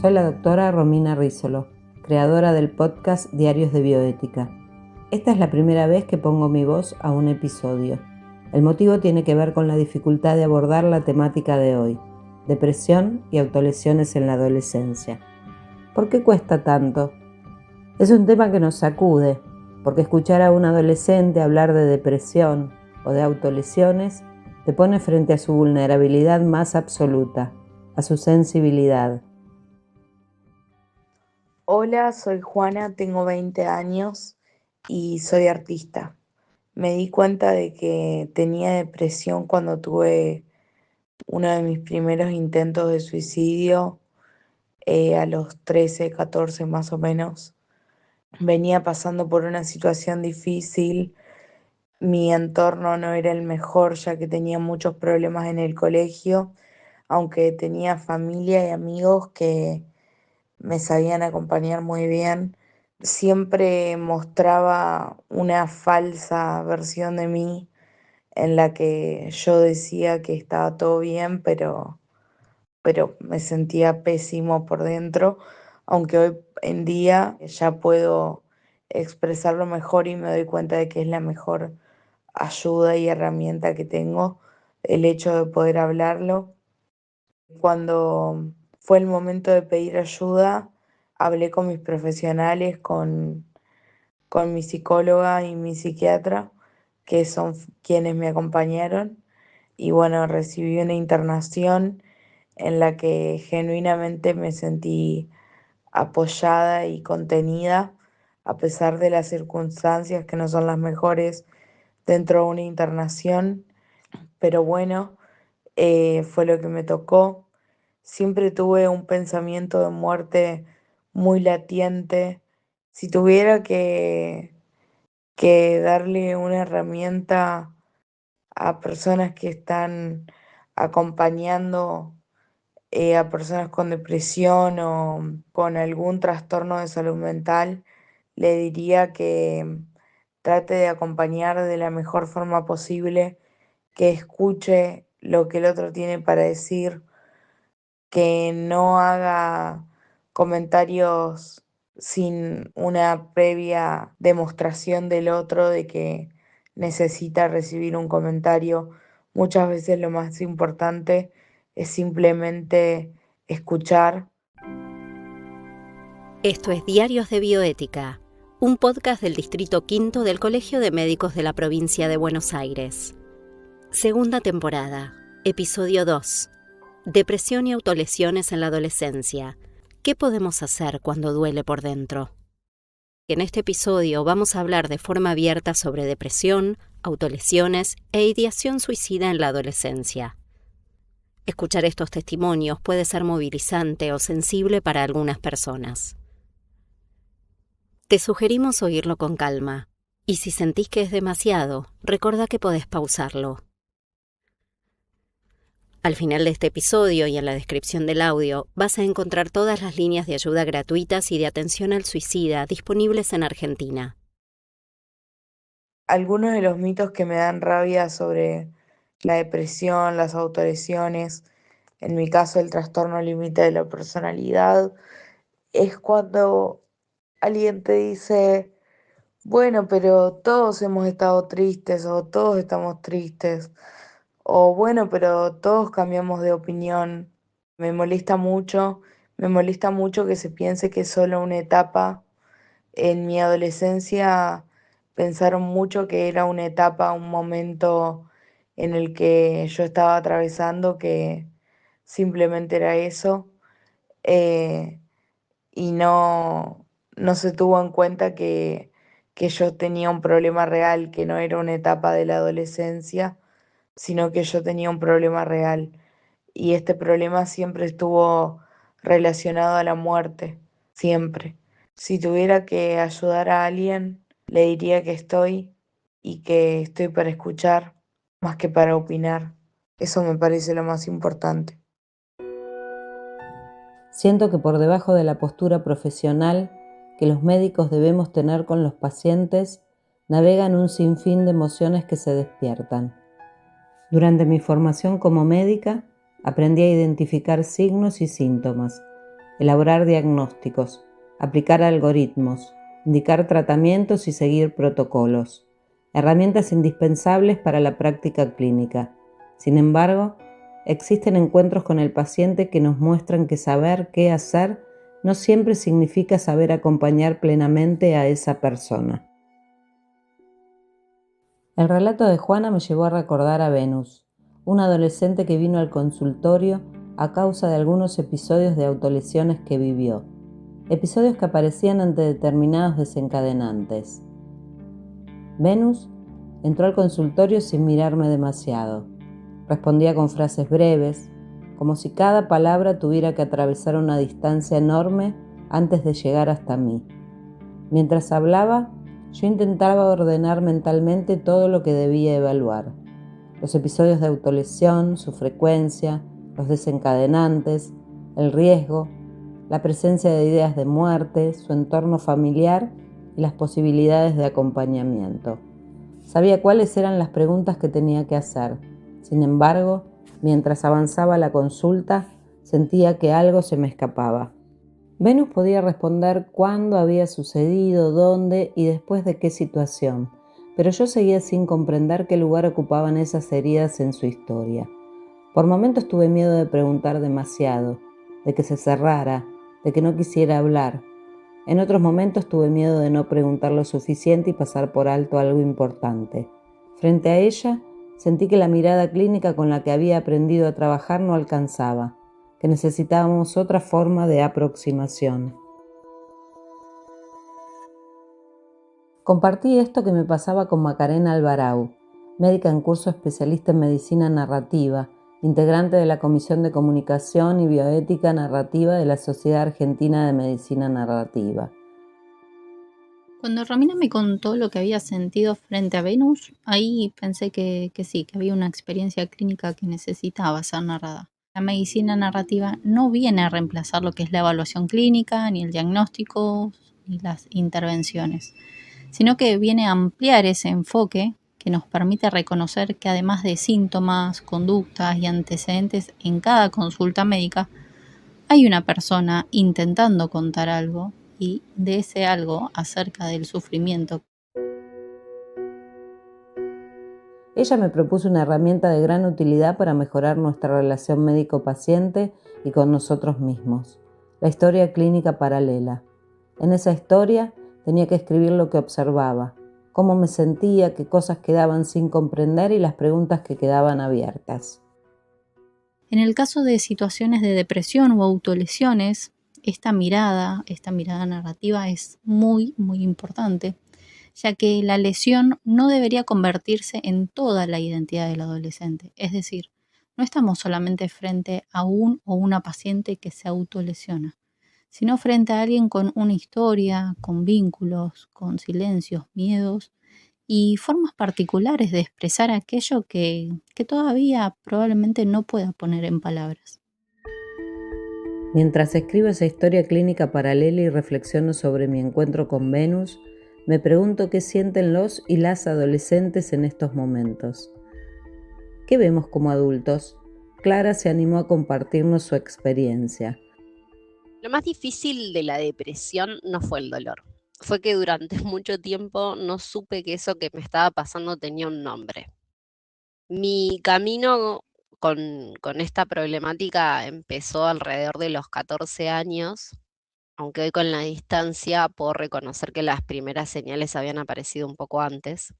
Soy la doctora Romina Rísolo, creadora del podcast Diarios de Bioética. Esta es la primera vez que pongo mi voz a un episodio. El motivo tiene que ver con la dificultad de abordar la temática de hoy, depresión y autolesiones en la adolescencia. ¿Por qué cuesta tanto? Es un tema que nos sacude, porque escuchar a un adolescente hablar de depresión o de autolesiones te pone frente a su vulnerabilidad más absoluta, a su sensibilidad. Hola, soy Juana, tengo 20 años y soy artista. Me di cuenta de que tenía depresión cuando tuve uno de mis primeros intentos de suicidio a los 13, 14 más o menos. Venía pasando por una situación difícil, mi entorno no era el mejor ya que tenía muchos problemas en el colegio, aunque tenía familia y amigos que me sabían acompañar muy bien. Siempre mostraba una falsa versión de mí en la que yo decía que estaba todo bien, pero me sentía pésimo por dentro, aunque hoy en día ya puedo expresarlo mejor y me doy cuenta de que es la mejor ayuda y herramienta que tengo, el hecho de poder hablarlo. Cuando fue el momento de pedir ayuda, hablé con mis profesionales, con mi psicóloga y mi psiquiatra, que son quienes me acompañaron. Y bueno, recibí una internación en la que genuinamente me sentí apoyada y contenida, a pesar de las circunstancias que no son las mejores dentro de una internación. Pero bueno, fue lo que me tocó. Siempre tuve un pensamiento de muerte muy latente. Si tuviera que darle una herramienta a personas que están acompañando a personas con depresión o con algún trastorno de salud mental, le diría que trate de acompañar de la mejor forma posible, que escuche lo que el otro tiene para decir, que no haga comentarios sin una previa demostración del otro de que necesita recibir un comentario. Muchas veces lo más importante es simplemente escuchar. Esto es Diarios de Bioética, un podcast del Distrito Quinto del Colegio de Médicos de la Provincia de Buenos Aires. Segunda temporada, episodio 2. Depresión y autolesiones en la adolescencia. ¿Qué podemos hacer cuando duele por dentro? En este episodio vamos a hablar de forma abierta sobre depresión, autolesiones e ideación suicida en la adolescencia. Escuchar estos testimonios puede ser movilizante o sensible para algunas personas. Te sugerimos oírlo con calma, y si sentís que es demasiado, recordá que podés pausarlo. Al final de este episodio y en la descripción del audio vas a encontrar todas las líneas de ayuda gratuitas y de atención al suicida disponibles en Argentina. Algunos de los mitos que me dan rabia sobre la depresión, las autolesiones, en mi caso el trastorno límite de la personalidad, es cuando alguien te dice, bueno, pero todos hemos estado tristes o todos estamos tristes, o bueno, pero todos cambiamos de opinión. Me molesta mucho que se piense que es solo una etapa. En mi adolescencia pensaron mucho que era una etapa, un momento en el que yo estaba atravesando, que simplemente era eso. eh, y no se tuvo en cuenta que yo tenía un problema real, que no era una etapa de la adolescencia, sino que yo tenía un problema real. Y este problema siempre estuvo relacionado a la muerte, siempre. Si tuviera que ayudar a alguien, le diría que estoy y que estoy para escuchar más que para opinar. Eso me parece lo más importante. Siento que por debajo de la postura profesional que los médicos debemos tener con los pacientes, navegan un sinfín de emociones que se despiertan. Durante mi formación como médica, aprendí a identificar signos y síntomas, elaborar diagnósticos, aplicar algoritmos, indicar tratamientos y seguir protocolos, herramientas indispensables para la práctica clínica. Sin embargo, existen encuentros con el paciente que nos muestran que saber qué hacer no siempre significa saber acompañar plenamente a esa persona. El relato de Juana me llevó a recordar a Venus, una adolescente que vino al consultorio a causa de algunos episodios de autolesiones que vivió, episodios que aparecían ante determinados desencadenantes. Venus entró al consultorio sin mirarme demasiado. Respondía con frases breves, como si cada palabra tuviera que atravesar una distancia enorme antes de llegar hasta mí. Mientras hablaba, yo intentaba ordenar mentalmente todo lo que debía evaluar. Los episodios de autolesión, su frecuencia, los desencadenantes, el riesgo, la presencia de ideas de muerte, su entorno familiar y las posibilidades de acompañamiento. Sabía cuáles eran las preguntas que tenía que hacer. Sin embargo, mientras avanzaba la consulta, sentía que algo se me escapaba. Venus podía responder cuándo había sucedido, dónde y después de qué situación, pero yo seguía sin comprender qué lugar ocupaban esas heridas en su historia. Por momentos tuve miedo de preguntar demasiado, de que se cerrara, de que no quisiera hablar. En otros momentos tuve miedo de no preguntar lo suficiente y pasar por alto algo importante. Frente a ella, sentí que la mirada clínica con la que había aprendido a trabajar no alcanzaba, que necesitábamos otra forma de aproximación. Compartí esto que me pasaba con Macarena Alvarau, médica en curso especialista en medicina narrativa, integrante de la Comisión de Comunicación y Bioética Narrativa de la Sociedad Argentina de Medicina Narrativa. Cuando Romina me contó lo que había sentido frente a Venus, ahí pensé que sí, que había una experiencia clínica que necesitaba ser narrada. La medicina narrativa no viene a reemplazar lo que es la evaluación clínica, ni el diagnóstico, ni las intervenciones, sino que viene a ampliar ese enfoque que nos permite reconocer que además de síntomas, conductas y antecedentes en cada consulta médica, hay una persona intentando contar algo y de ese algo acerca del sufrimiento. Ella me propuso una herramienta de gran utilidad para mejorar nuestra relación médico-paciente y con nosotros mismos, la historia clínica paralela. En esa historia tenía que escribir lo que observaba, cómo me sentía, qué cosas quedaban sin comprender y las preguntas que quedaban abiertas. En el caso de situaciones de depresión o autolesiones, esta mirada narrativa es muy, muy importante, ya que la lesión no debería convertirse en toda la identidad del adolescente. Es decir, no estamos solamente frente a un o una paciente que se autolesiona, sino frente a alguien con una historia, con vínculos, con silencios, miedos y formas particulares de expresar aquello que todavía probablemente no pueda poner en palabras. Mientras escribo esa historia clínica paralela y reflexiono sobre mi encuentro con Venus, me pregunto qué sienten los y las adolescentes en estos momentos. ¿Qué vemos como adultos? Clara se animó a compartirnos su experiencia. Lo más difícil de la depresión no fue el dolor. Fue que durante mucho tiempo no supe que eso que me estaba pasando tenía un nombre. Mi camino con esta problemática empezó alrededor de los 14 años, aunque hoy con la distancia puedo reconocer que las primeras señales habían aparecido un poco antes.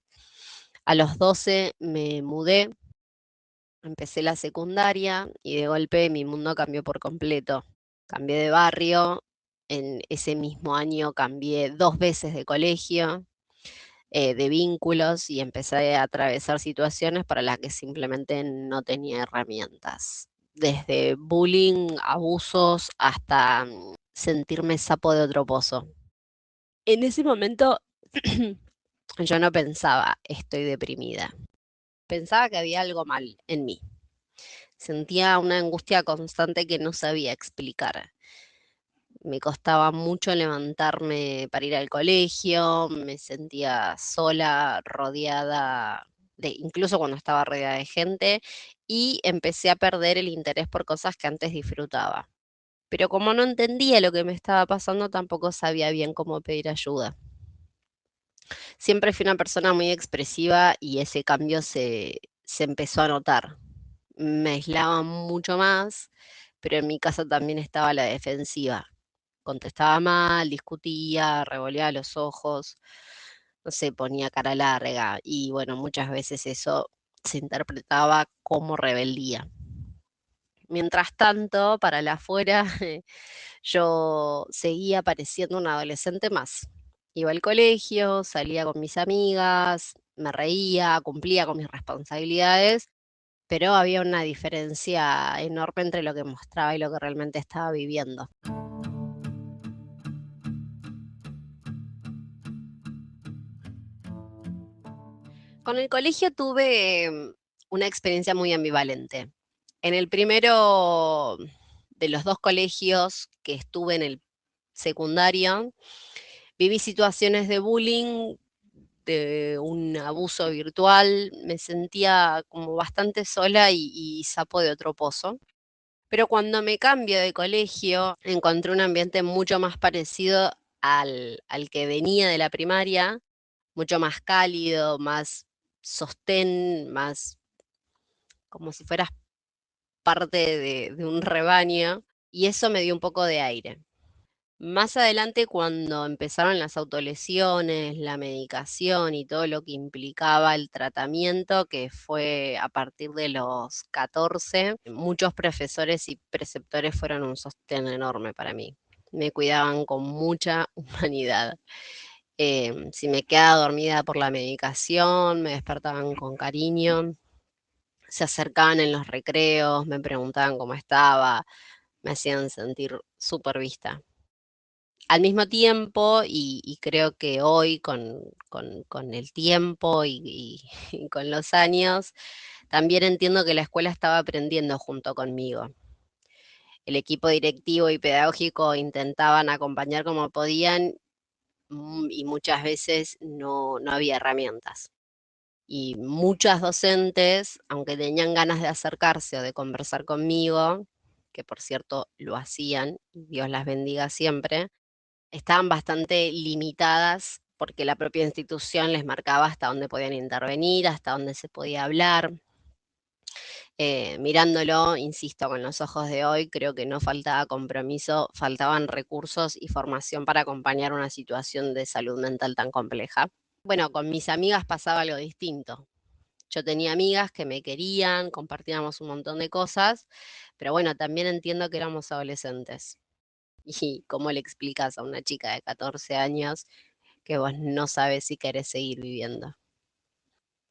A los 12 me mudé, empecé la secundaria y de golpe mi mundo cambió por completo. Cambié de barrio, en ese mismo año cambié 2 veces de colegio, de vínculos y empecé a atravesar situaciones para las que simplemente no tenía herramientas. Desde bullying, abusos, hasta sentirme sapo de otro pozo. En ese momento yo no pensaba, estoy deprimida. Pensaba que había algo mal en mí. Sentía una angustia constante que no sabía explicar. Me costaba mucho levantarme para ir al colegio, me sentía sola, rodeada incluso cuando estaba rodeada de gente, y empecé a perder el interés por cosas que antes disfrutaba. pero como no entendía lo que me estaba pasando, tampoco sabía bien cómo pedir ayuda. Siempre fui una persona muy expresiva y ese cambio se empezó a notar. Me aislaba mucho más, pero en mi casa también estaba a la defensiva. Contestaba mal, discutía, revolvía los ojos, no sé, ponía cara larga y bueno, muchas veces eso se interpretaba como rebeldía. Mientras tanto, para la afuera, yo seguía pareciendo una adolescente más. Iba al colegio, salía con mis amigas, me reía, cumplía con mis responsabilidades, pero había una diferencia enorme entre lo que mostraba y lo que realmente estaba viviendo. Con el colegio tuve una experiencia muy ambivalente. En el primero de los 2 colegios que estuve en el secundario, viví situaciones de bullying, de un abuso virtual, me sentía como bastante sola y sapo de otro pozo. Pero cuando me cambio de colegio, encontré un ambiente mucho más parecido al que venía de la primaria, mucho más cálido, más sostén, más como si fueras parte de un rebaño, y eso me dio un poco de aire. Más adelante, cuando empezaron las autolesiones, la medicación y todo lo que implicaba el tratamiento, que fue a partir de los 14, muchos profesores y preceptores fueron un sostén enorme para mí. Me cuidaban con mucha humanidad. Si me quedaba dormida por la medicación, me despertaban con cariño, se acercaban en los recreos, me preguntaban cómo estaba, me hacían sentir súper vista. Al mismo tiempo, y creo que hoy con el tiempo y con los años, también entiendo que la escuela estaba aprendiendo junto conmigo. El equipo directivo y pedagógico intentaban acompañar como podían, y muchas veces no había herramientas. Y muchas docentes, aunque tenían ganas de acercarse o de conversar conmigo, que por cierto lo hacían, y Dios las bendiga siempre, estaban bastante limitadas porque la propia institución les marcaba hasta dónde podían intervenir, hasta dónde se podía hablar. Mirándolo, insisto, con los ojos de hoy, creo que no faltaba compromiso, faltaban recursos y formación para acompañar una situación de salud mental tan compleja. Bueno, con mis amigas pasaba algo distinto. Yo tenía amigas que me querían, compartíamos un montón de cosas, pero bueno, también entiendo que éramos adolescentes. Y cómo le explicas a una chica de 14 años que vos no sabes si querés seguir viviendo.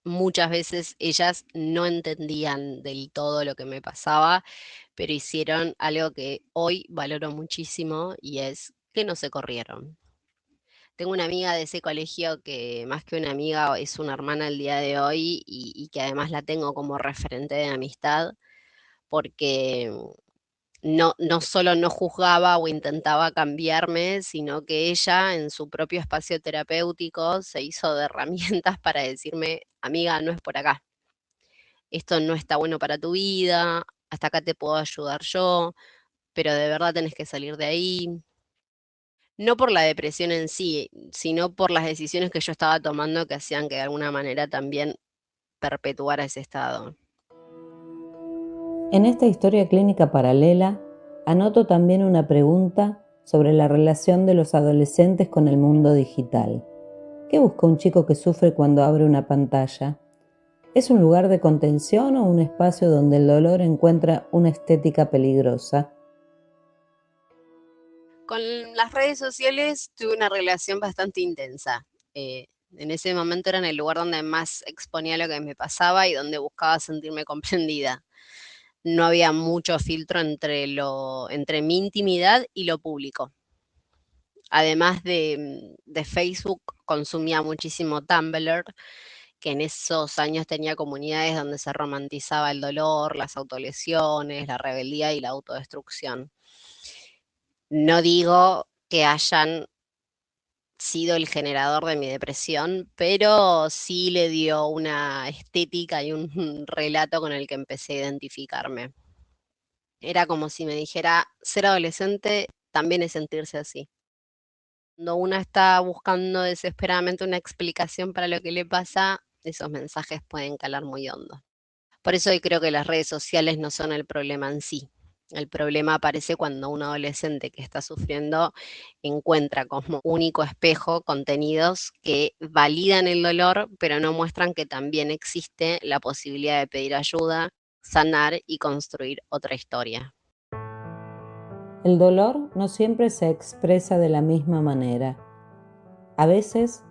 Muchas veces ellas no entendían del todo lo que me pasaba, pero hicieron algo que hoy valoro muchísimo y es que no se corrieron. Tengo una amiga de ese colegio que más que una amiga es una hermana el día de hoy y que además la tengo como referente de amistad porque no solo no juzgaba o intentaba cambiarme, sino que ella en su propio espacio terapéutico se hizo de herramientas para decirme, amiga, no es por acá, esto no está bueno para tu vida, hasta acá te puedo ayudar yo, pero de verdad tenés que salir de ahí. No por la depresión en sí, sino por las decisiones que yo estaba tomando que hacían que de alguna manera también perpetuara ese estado. En esta historia clínica paralela, anoto también una pregunta sobre la relación de los adolescentes con el mundo digital. ¿Qué busca un chico que sufre cuando abre una pantalla? ¿Es un lugar de contención o un espacio donde el dolor encuentra una estética peligrosa? Con las redes sociales tuve una relación bastante intensa. En ese momento era en el lugar donde más exponía lo que me pasaba y donde buscaba sentirme comprendida. No había mucho filtro entre mi intimidad y lo público. Además de Facebook, consumía muchísimo Tumblr, que en esos años tenía comunidades donde se romantizaba el dolor, las autolesiones, la rebeldía y la autodestrucción. No digo que hayan sido el generador de mi depresión, pero sí le dio una estética y un relato con el que empecé a identificarme. Era como si me dijera, ser adolescente también es sentirse así. Cuando uno está buscando desesperadamente una explicación para lo que le pasa, esos mensajes pueden calar muy hondo. Por eso hoy creo que las redes sociales no son el problema en sí. El problema aparece cuando un adolescente que está sufriendo encuentra como único espejo contenidos que validan el dolor, pero no muestran que también existe la posibilidad de pedir ayuda, sanar y construir otra historia. El dolor no siempre se expresa de la misma manera. A veces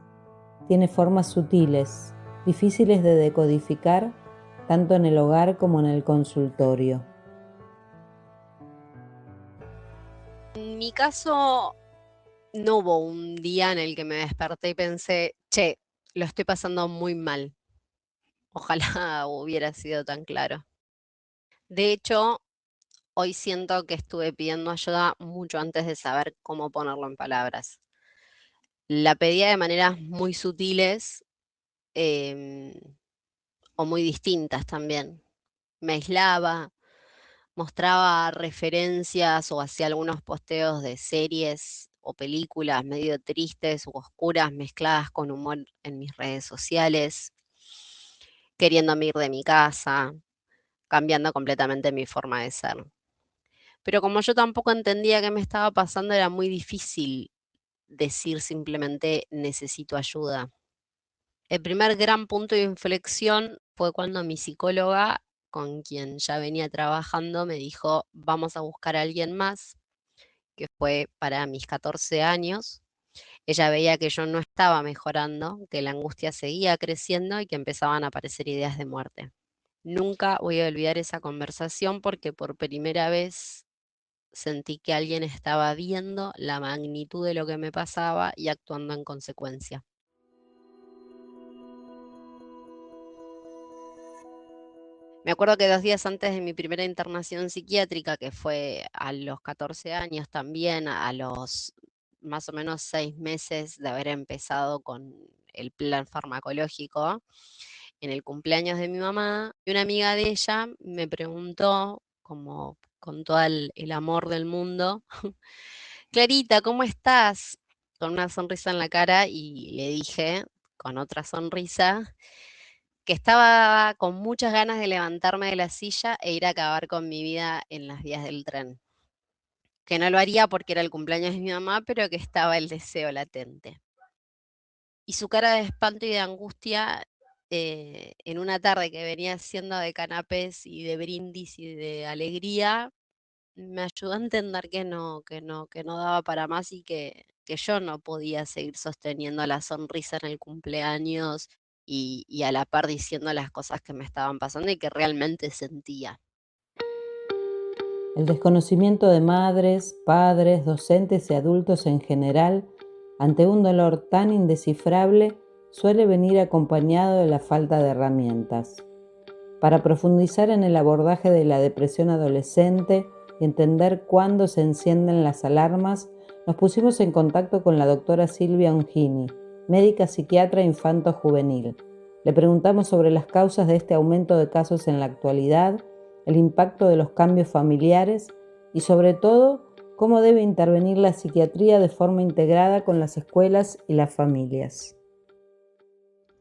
tiene formas sutiles, difíciles de decodificar, tanto en el hogar como en el consultorio. En mi caso, no hubo un día en el que me desperté y pensé, che, lo estoy pasando muy mal. Ojalá hubiera sido tan claro. De hecho, hoy siento que estuve pidiendo ayuda mucho antes de saber cómo ponerlo en palabras. La pedía de maneras muy sutiles em, o muy distintas también. Me aislaba, mostraba referencias o hacía algunos posteos de series o películas medio tristes u oscuras mezcladas con humor en mis redes sociales, queriéndome ir de mi casa, cambiando completamente mi forma de ser. Pero como yo tampoco entendía qué me estaba pasando, era muy difícil decir simplemente necesito ayuda. El primer gran punto de inflexión fue cuando mi psicóloga, con quien ya venía trabajando, me dijo, vamos a buscar a alguien más, que fue para mis 14 años. Ella veía que yo no estaba mejorando, que la angustia seguía creciendo y que empezaban a aparecer ideas de muerte. Nunca voy a olvidar esa conversación porque por primera vez sentí que alguien estaba viendo la magnitud de lo que me pasaba y actuando en consecuencia. Me acuerdo que 2 días antes de mi primera internación psiquiátrica, que fue a los 14 años también, a los más o menos 6 meses de haber empezado con el plan farmacológico, en el cumpleaños de mi mamá, y una amiga de ella me preguntó, como con todo el amor del mundo, Clarita, ¿cómo estás? Con una sonrisa en la cara y le dije, con otra sonrisa, que estaba con muchas ganas de levantarme de la silla e ir a acabar con mi vida en las vías del tren. Que no lo haría porque era el cumpleaños de mi mamá, pero que estaba el deseo latente. Y su cara de espanto y de angustia en una tarde que venía siendo de canapés y de brindis y de alegría, me ayudó a entender que no daba para más y que yo no podía seguir sosteniendo la sonrisa en el cumpleaños y a la par diciendo las cosas que me estaban pasando y que realmente sentía. El desconocimiento de madres, padres, docentes y adultos en general ante un dolor tan indescifrable suele venir acompañado de la falta de herramientas. Para profundizar en el abordaje de la depresión adolescente y entender cuándo se encienden las alarmas, nos pusimos en contacto con la doctora Silvia Ongini, médica psiquiatra infanto-juvenil. Le preguntamos sobre las causas de este aumento de casos en la actualidad, el impacto de los cambios familiares y sobre todo, cómo debe intervenir la psiquiatría de forma integrada con las escuelas y las familias.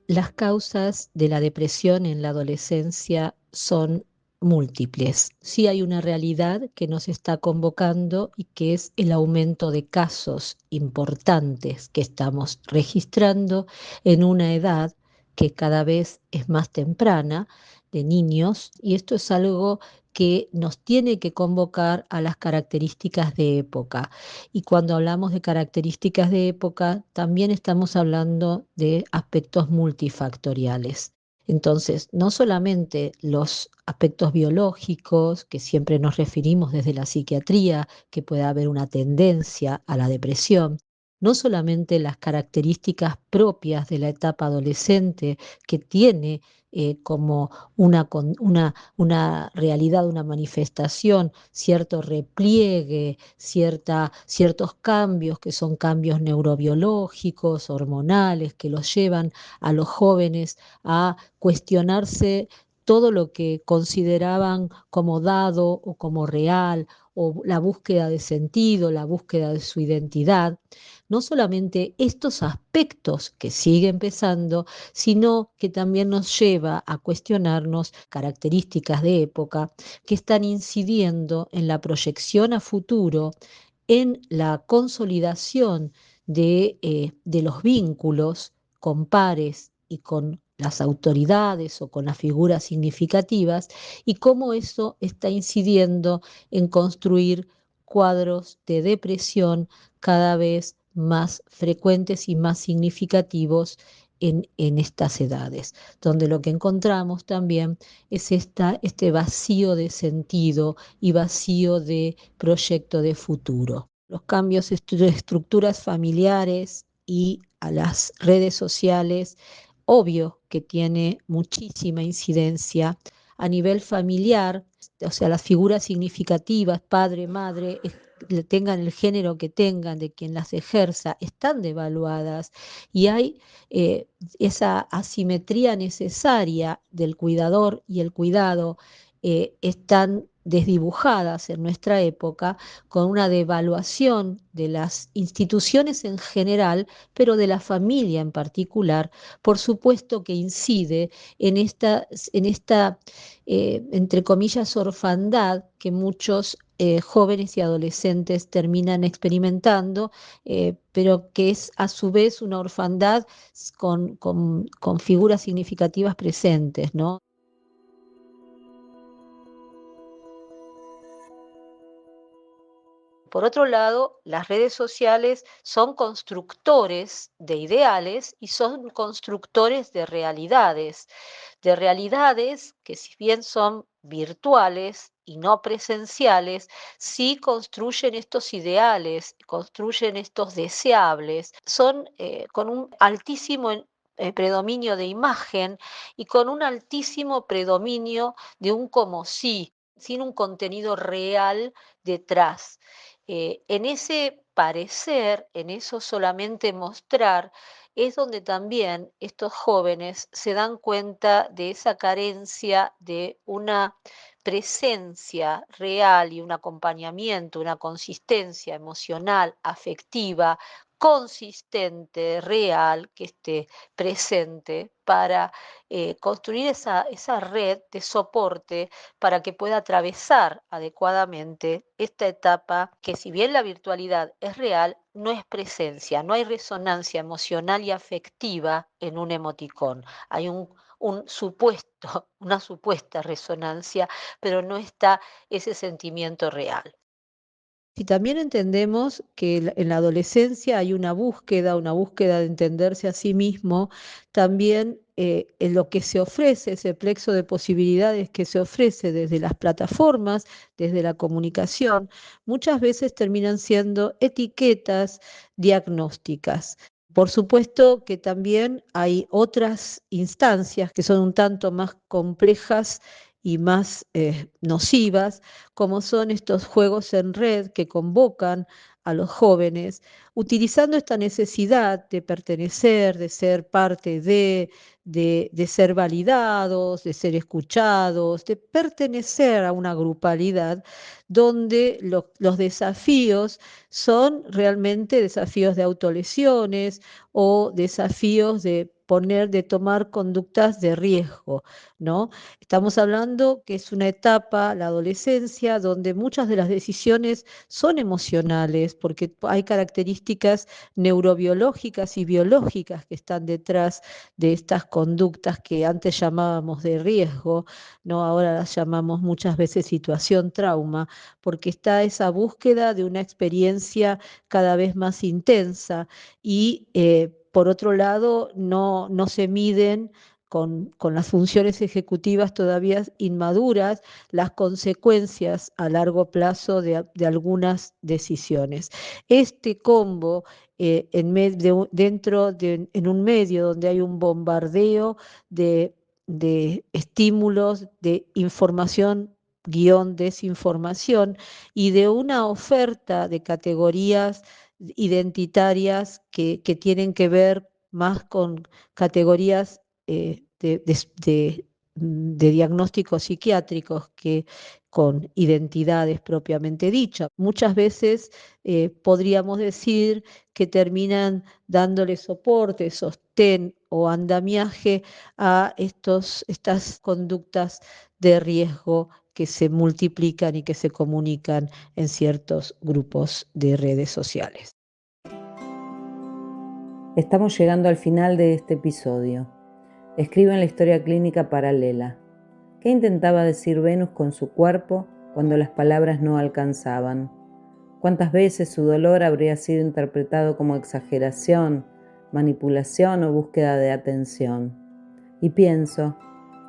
Las causas de la depresión en la adolescencia son múltiples. Sí hay una realidad que nos está convocando y que es el aumento de casos importantes que estamos registrando en una edad que cada vez es más temprana, de niños, y esto es algo que nos tiene que convocar a las características de época. Y cuando hablamos de características de época, también estamos hablando de aspectos multifactoriales. Entonces, no solamente los aspectos biológicos, que siempre nos referimos desde la psiquiatría, que puede haber una tendencia a la depresión, no solamente las características propias de la etapa adolescente, que tiene como una realidad, una manifestación, cierto repliegue, ciertos cambios que son cambios neurobiológicos, hormonales, que los llevan a los jóvenes a cuestionarse todo lo que consideraban como dado o como real, o la búsqueda de sentido, la búsqueda de su identidad. No solamente estos aspectos que siguen pesando, sino que también nos lleva a cuestionarnos características de época que están incidiendo en la proyección a futuro, en la consolidación de los vínculos con pares y con las autoridades o con las figuras significativas, y cómo eso está incidiendo en construir cuadros de depresión cada vez más frecuentes y más significativos en estas edades, donde lo que encontramos también es este vacío de sentido y vacío de proyecto de futuro. Los cambios de estructuras familiares y a las redes sociales, obvio que tiene muchísima incidencia a nivel familiar, o sea, las figuras significativas, padre, madre, tengan el género que tengan, de quien las ejerza, están devaluadas y hay esa asimetría necesaria del cuidador y el cuidado, están desdibujadas en nuestra época, con una devaluación de las instituciones en general, pero de la familia en particular, por supuesto que incide en esta, entre comillas, orfandad que muchos jóvenes y adolescentes terminan experimentando, pero que es a su vez una orfandad con figuras significativas presentes, ¿no? Por otro lado, las redes sociales son constructores de ideales y son constructores de realidades que, si bien son virtuales y no presenciales, sí construyen estos ideales, construyen estos deseables, son con un altísimo predominio de imagen y con un altísimo predominio de un como sí, sin un contenido real detrás. En ese parecer, en eso solamente mostrar, es donde también estos jóvenes se dan cuenta de esa carencia de una presencia real y un acompañamiento, una consistencia emocional, afectiva, consistente, real, que esté presente para construir esa red de soporte para que pueda atravesar adecuadamente esta etapa que, si bien la virtualidad es real, no es presencia, no hay resonancia emocional y afectiva en un emoticón. Hay un supuesto, una supuesta resonancia, pero no está ese sentimiento real. Y también entendemos que en la adolescencia hay una búsqueda de entenderse a sí mismo, también en lo que se ofrece, ese plexo de posibilidades que se ofrece desde las plataformas, desde la comunicación, muchas veces terminan siendo etiquetas diagnósticas. Por supuesto que también hay otras instancias que son un tanto más complejas y más nocivas, como son estos juegos en red que convocan a los jóvenes, utilizando esta necesidad de pertenecer, de ser parte de ser validados, de ser escuchados, de pertenecer a una grupalidad donde los desafíos son realmente desafíos de autolesiones o desafíos de tomar conductas de riesgo, ¿no? Estamos hablando que es una etapa, la adolescencia, donde muchas de las decisiones son emocionales, porque hay características neurobiológicas y biológicas que están detrás de estas conductas que antes llamábamos de riesgo, ¿no? Ahora las llamamos muchas veces situación trauma, porque está esa búsqueda de una experiencia cada vez más intensa y por otro lado no se miden con las funciones ejecutivas todavía inmaduras, las consecuencias a largo plazo de algunas decisiones. Este combo, en un medio donde hay un bombardeo de estímulos, de información guión desinformación y de una oferta de categorías identitarias que tienen que ver más con categorías de diagnósticos psiquiátricos que con identidades propiamente dichas. Muchas veces podríamos decir que terminan dándole soporte, sostén o andamiaje a estas conductas de riesgo que se multiplican y que se comunican en ciertos grupos de redes sociales. Estamos llegando al final de este episodio. Escribo en la historia clínica paralela. ¿Qué intentaba decir Venus con su cuerpo cuando las palabras no alcanzaban? ¿Cuántas veces su dolor habría sido interpretado como exageración, manipulación o búsqueda de atención? Y pienso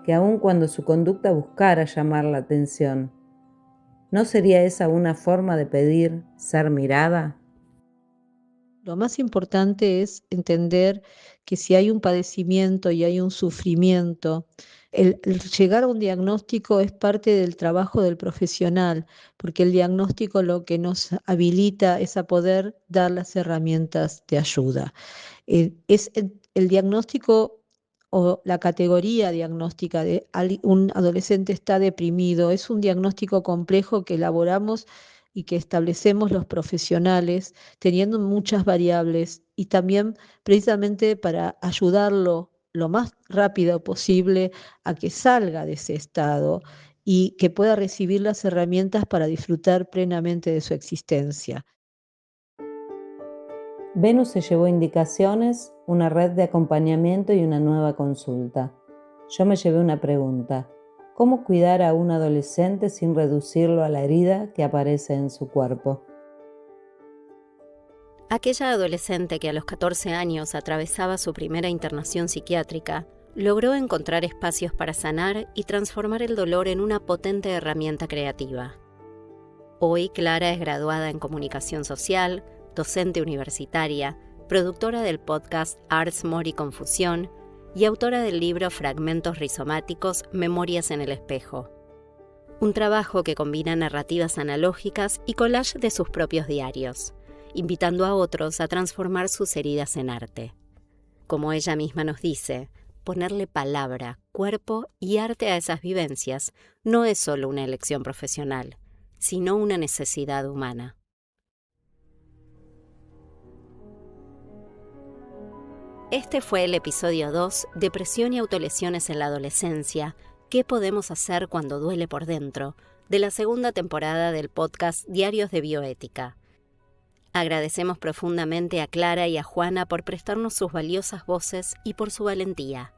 que aun cuando su conducta buscara llamar la atención, ¿no sería esa una forma de pedir ser mirada? Lo más importante es entender que si hay un padecimiento y hay un sufrimiento, el llegar a un diagnóstico es parte del trabajo del profesional, porque el diagnóstico lo que nos habilita es a poder dar las herramientas de ayuda. Es el diagnóstico o la categoría diagnóstica de un adolescente está deprimido, es un diagnóstico complejo que elaboramos y que establecemos los profesionales, teniendo muchas variables y también precisamente para ayudarlo lo más rápido posible a que salga de ese estado y que pueda recibir las herramientas para disfrutar plenamente de su existencia. Venus se llevó indicaciones, una red de acompañamiento y una nueva consulta. Yo me llevé una pregunta: ¿cómo cuidar a un adolescente sin reducirlo a la herida que aparece en su cuerpo? Aquella adolescente que a los 14 años atravesaba su primera internación psiquiátrica, logró encontrar espacios para sanar y transformar el dolor en una potente herramienta creativa. Hoy Clara es graduada en comunicación social, docente universitaria, productora del podcast Arts, More y Confusión y autora del libro Fragmentos rizomáticos, Memorias en el espejo. Un trabajo que combina narrativas analógicas y collage de sus propios diarios, invitando a otros a transformar sus heridas en arte. Como ella misma nos dice, ponerle palabra, cuerpo y arte a esas vivencias no es solo una elección profesional, sino una necesidad humana. Este fue el episodio 2, Depresión y autolesiones en la adolescencia, ¿qué podemos hacer cuando duele por dentro?, de la segunda temporada del podcast Diarios de Bioética. Agradecemos profundamente a Clara y a Juana por prestarnos sus valiosas voces y por su valentía.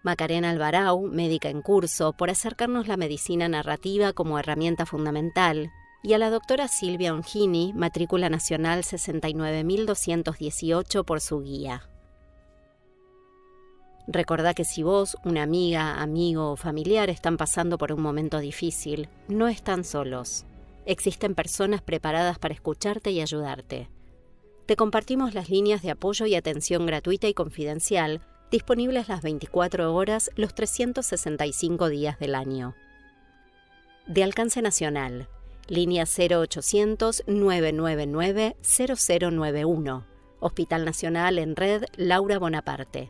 Macarena Alvarau, médica en curso, por acercarnos la medicina narrativa como herramienta fundamental, y a la doctora Silvia Ongini, matrícula nacional 69.218, por su guía. Recordá que si vos, una amiga, amigo o familiar están pasando por un momento difícil, no están solos. Existen personas preparadas para escucharte y ayudarte. Te compartimos las líneas de apoyo y atención gratuita y confidencial, disponibles las 24 horas, los 365 días del año. De alcance nacional, línea 0800-999-0091, Hospital Nacional en Red Laura Bonaparte,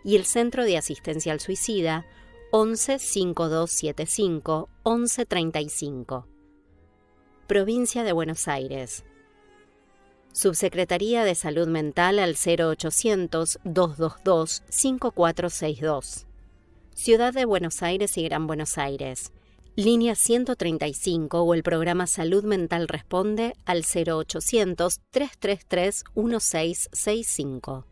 y el Centro de Asistencia al Suicida 11 5275 1135. Provincia de Buenos Aires. Subsecretaría de Salud Mental al 0800-222-5462. Ciudad de Buenos Aires y Gran Buenos Aires. Línea 135 o el programa Salud Mental Responde al 0800-333-1665.